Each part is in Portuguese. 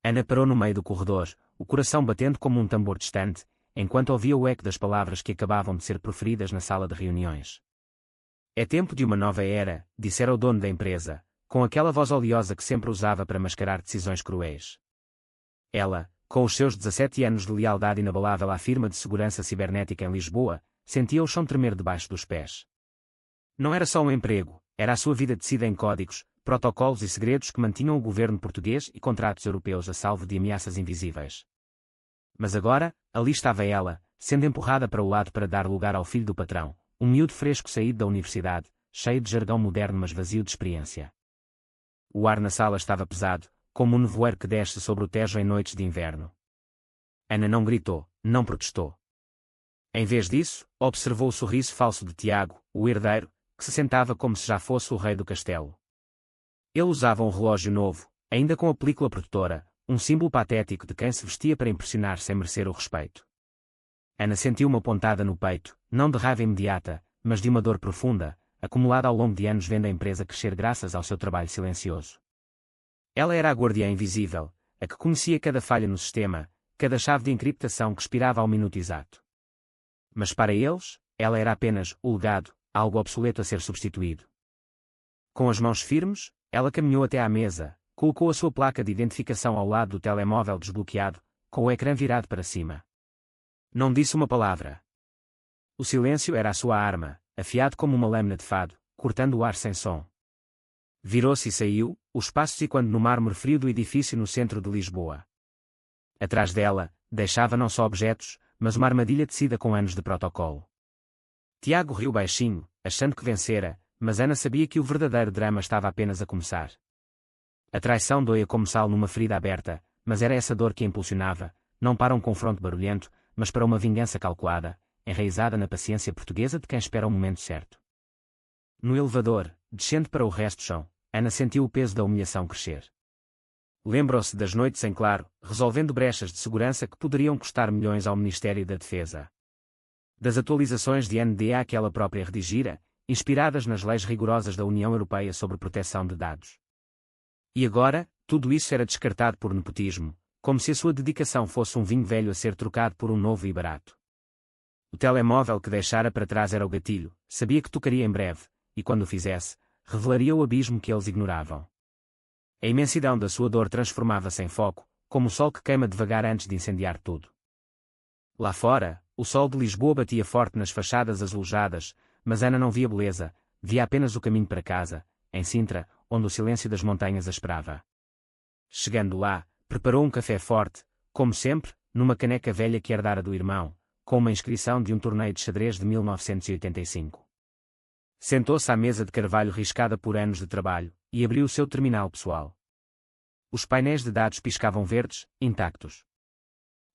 Ana parou no meio do corredor, o coração batendo como um tambor distante, enquanto ouvia o eco das palavras que acabavam de ser proferidas na sala de reuniões. É tempo de uma nova era, dissera o dono da empresa, com aquela voz oleosa que sempre usava para mascarar decisões cruéis. Ela, com os seus 17 anos de lealdade inabalável à firma de segurança cibernética em Lisboa, sentia o chão tremer debaixo dos pés. Não era só um emprego, era a sua vida tecida em códigos, protocolos e segredos que mantinham o governo português e contratos europeus a salvo de ameaças invisíveis. Mas agora, ali estava ela, sendo empurrada para o lado para dar lugar ao filho do patrão, um miúdo fresco saído da universidade, cheio de jargão moderno mas vazio de experiência. O ar na sala estava pesado, como um nevoeiro que desce sobre o Tejo em noites de inverno. Ana não gritou, não protestou. Em vez disso, observou o sorriso falso de Tiago, o herdeiro, que se sentava como se já fosse o rei do castelo. Ele usava um relógio novo, ainda com a película protetora, um símbolo patético de quem se vestia para impressionar sem merecer o respeito. Ana sentiu uma pontada no peito, não de raiva imediata, mas de uma dor profunda, acumulada ao longo de anos vendo a empresa crescer graças ao seu trabalho silencioso. Ela era a guardiã invisível, a que conhecia cada falha no sistema, cada chave de encriptação que expirava ao minuto exato. Mas para eles, ela era apenas o legado, algo obsoleto a ser substituído. Com as mãos firmes, ela caminhou até à mesa, colocou a sua placa de identificação ao lado do telemóvel desbloqueado, com o ecrã virado para cima. Não disse uma palavra. O silêncio era a sua arma, afiado como uma lâmina de fado, cortando o ar sem som. Virou-se e saiu, os passos ecoando no mármore frio do edifício no centro de Lisboa. Atrás dela, deixava não só objetos, mas uma armadilha tecida com anos de protocolo. Tiago riu baixinho, achando que vencera, mas Ana sabia que o verdadeiro drama estava apenas a começar. A traição doía como sal numa ferida aberta, mas era essa dor que a impulsionava, não para um confronto barulhento, mas para uma vingança calculada, enraizada na paciência portuguesa de quem espera o momento certo. No elevador, descendo para o resto do chão, Ana sentiu o peso da humilhação crescer. Lembrou-se das noites em claro, resolvendo brechas de segurança que poderiam custar milhões ao Ministério da Defesa. Das atualizações de NDA que ela própria redigira, inspiradas nas leis rigorosas da União Europeia sobre proteção de dados. E agora, tudo isso era descartado por nepotismo, como se a sua dedicação fosse um vinho velho a ser trocado por um novo e barato. O telemóvel que deixara para trás era o gatilho, sabia que tocaria em breve, e quando o fizesse, revelaria o abismo que eles ignoravam. A imensidão da sua dor transformava-se em foco, como o sol que queima devagar antes de incendiar tudo. Lá fora, o sol de Lisboa batia forte nas fachadas azuladas, mas Ana não via beleza, via apenas o caminho para casa, em Sintra, onde o silêncio das montanhas a esperava. Chegando lá, preparou um café forte, como sempre, numa caneca velha que herdara do irmão, com uma inscrição de um torneio de xadrez de 1985. Sentou-se à mesa de carvalho riscada por anos de trabalho, e abriu o seu terminal pessoal. Os painéis de dados piscavam verdes, intactos.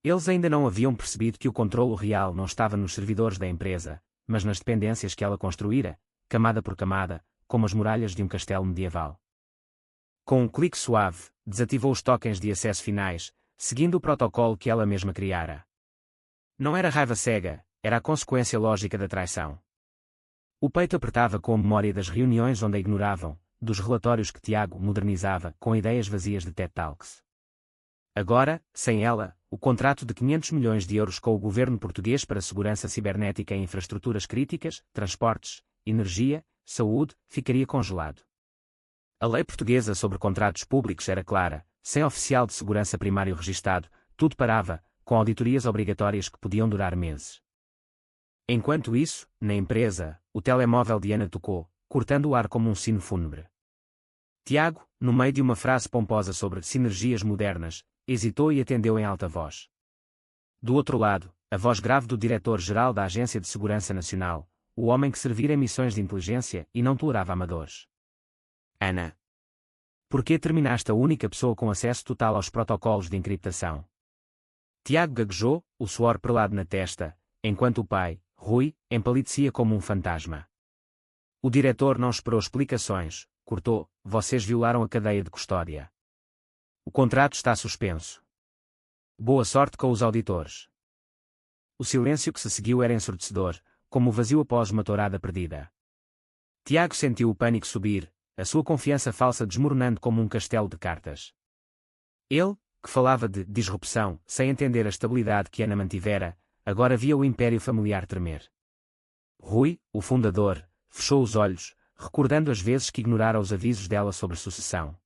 Eles ainda não haviam percebido que o controlo real não estava nos servidores da empresa, mas nas dependências que ela construíra, camada por camada, como as muralhas de um castelo medieval. Com um clique suave, desativou os tokens de acesso finais, seguindo o protocolo que ela mesma criara. Não era raiva cega, era a consequência lógica da traição. O peito apertava com a memória das reuniões onde a ignoravam, dos relatórios que Tiago modernizava com ideias vazias de TED Talks. Agora, sem ela, o contrato de 500 milhões de euros com o governo português para segurança cibernética em infraestruturas críticas, transportes, energia, saúde, ficaria congelado. A lei portuguesa sobre contratos públicos era clara, sem oficial de segurança primário registado, tudo parava, com auditorias obrigatórias que podiam durar meses. Enquanto isso, na empresa, o telemóvel de Ana tocou, cortando o ar como um sino fúnebre. Tiago, no meio de uma frase pomposa sobre sinergias modernas, hesitou e atendeu em alta voz. Do outro lado, a voz grave do diretor-geral da Agência de Segurança Nacional, o homem que servira em missões de inteligência e não tolerava amadores. Ana. Por que terminaste a única pessoa com acesso total aos protocolos de encriptação? Tiago gaguejou, o suor perlado na testa, enquanto o pai, Rui, empalidecia como um fantasma. O diretor não esperou explicações, cortou, vocês violaram a cadeia de custódia. O contrato está suspenso. Boa sorte com os auditores. O silêncio que se seguiu era ensurdecedor, como o vazio após uma tourada perdida. Tiago sentiu o pânico subir, a sua confiança falsa desmoronando como um castelo de cartas. Ele, que falava de disrupção, sem entender a estabilidade que Ana mantivera, agora via o império familiar tremer. Rui, o fundador, fechou os olhos, recordando as vezes que ignorara os avisos dela sobre sucessão.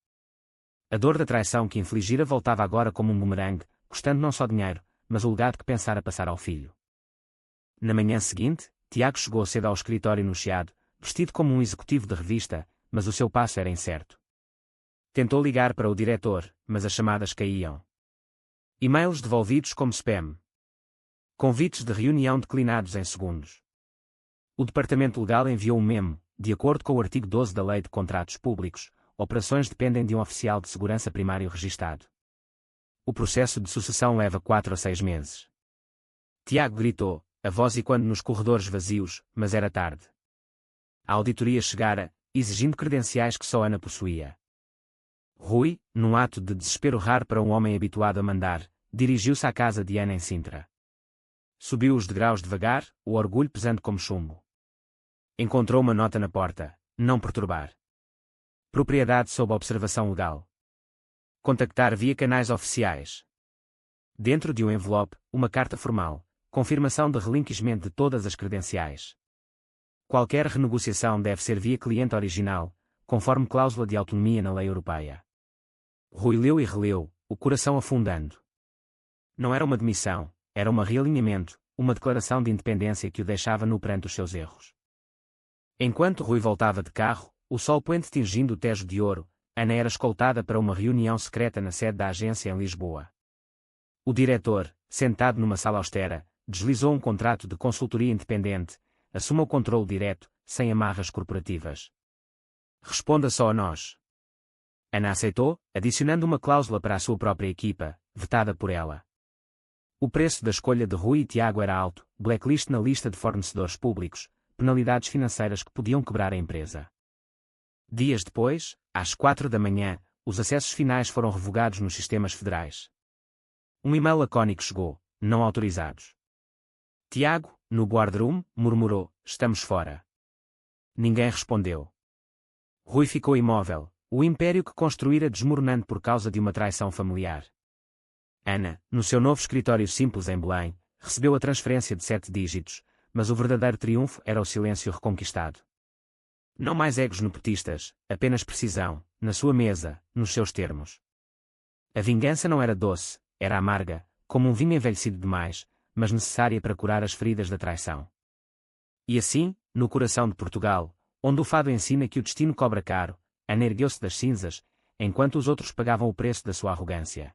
A dor da traição que infligira voltava agora como um bumerangue, custando não só dinheiro, mas o legado que pensara passar ao filho. Na manhã seguinte, Tiago chegou cedo ao escritório no Chiado, vestido como um executivo de revista, mas o seu passo era incerto. Tentou ligar para o diretor, mas as chamadas caíam. E-mails devolvidos como spam. Convites de reunião declinados em segundos. O departamento legal enviou um memo, de acordo com o artigo 12 da Lei de Contratos Públicos, operações dependem de um oficial de segurança primário registado. O processo de sucessão leva 4 a 6 meses. Tiago gritou, a voz e quando nos corredores vazios, mas era tarde. A auditoria chegara, exigindo credenciais que só Ana possuía. Rui, num ato de desespero raro para um homem habituado a mandar, dirigiu-se à casa de Ana em Sintra. Subiu os degraus devagar, o orgulho pesando como chumbo. Encontrou uma nota na porta, não perturbar. Propriedade sob observação legal. Contactar via canais oficiais. Dentro de um envelope, uma carta formal, confirmação de relinquishment de todas as credenciais. Qualquer renegociação deve ser via cliente original, conforme cláusula de autonomia na lei europeia. Rui leu e releu, o coração afundando. Não era uma demissão, era um realinhamento, uma declaração de independência que o deixava nu perante os seus erros. Enquanto Rui voltava de carro, o sol poente tingindo o Tejo de ouro, Ana era escoltada para uma reunião secreta na sede da agência em Lisboa. O diretor, sentado numa sala austera, deslizou um contrato de consultoria independente, assuma o controle direto, sem amarras corporativas. Responda só a nós. Ana aceitou, adicionando uma cláusula para a sua própria equipa, vetada por ela. O preço da escolha de Rui e Tiago era alto, blacklist na lista de fornecedores públicos, penalidades financeiras que podiam quebrar a empresa. Dias depois, às 4 da manhã, os acessos finais foram revogados nos sistemas federais. Um e-mail lacónico chegou, não autorizados. Tiago, no boardroom, murmurou, estamos fora. Ninguém respondeu. Rui ficou imóvel, o império que construíra desmoronando por causa de uma traição familiar. Ana, no seu novo escritório simples em Belém, recebeu a transferência de 7 dígitos, mas o verdadeiro triunfo era o silêncio reconquistado. Não mais egos nepotistas, apenas precisão, na sua mesa, nos seus termos. A vingança não era doce, era amarga, como um vinho envelhecido demais, mas necessária para curar as feridas da traição. E assim, no coração de Portugal, onde o fado ensina que o destino cobra caro, Ana ergueu-se das cinzas, enquanto os outros pagavam o preço da sua arrogância.